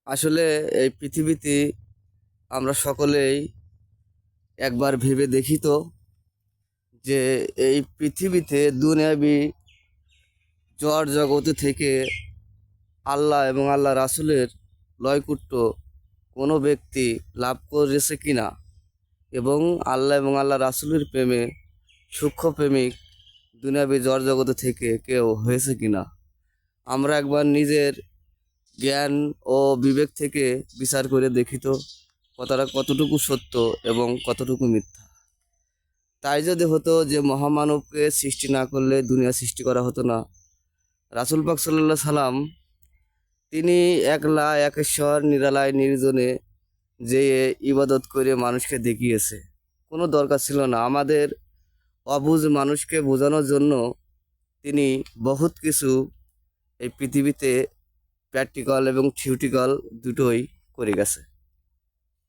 আসলে এই পৃথিবীতে আমরা সকলেই একবার ভেবে দেখি তো যে এই পৃথিবীতে দুনিয়াবি জড় জগতে থেকে আল্লাহ এবং আল্লাহ রাসূলের নৈকট্য কোনো ব্যক্তি লাভ করেছে কিনা এবং আল্লাহ এবং আল্লাহ রাসূলের প্রেমে সূক্ষ্ম প্রেমিক দুনিয়াবি জড় জগতে থেকে কেউ হয়েছে কিনা। আমরা একবার নিজের জ্ঞান ও বিবেক থেকে বিচার করে দেখি তো কথাটা কতটুকু সত্য এবং কতটুকু মিথ্যা। তাই যদি হতো যে মহামানবকে সৃষ্টি না করলে দুনিয়া সৃষ্টি করা হতো না। রাসূল পাক সাল্লাল্লাহু সাল্লাম তিনি একলা একেশ্বর নিরালায় নির্জনে যেয়ে ইবাদত করে মানুষকে দেখিয়েছে। কোনো দরকার ছিল না আমাদের অবুঝ মানুষকে বোঝানোর জন্য। তিনি বহুত কিছু এই পৃথিবীতে প্র্যাকটিক্যাল এবং থিওরিটিক্যাল দুটোই করে গেছে।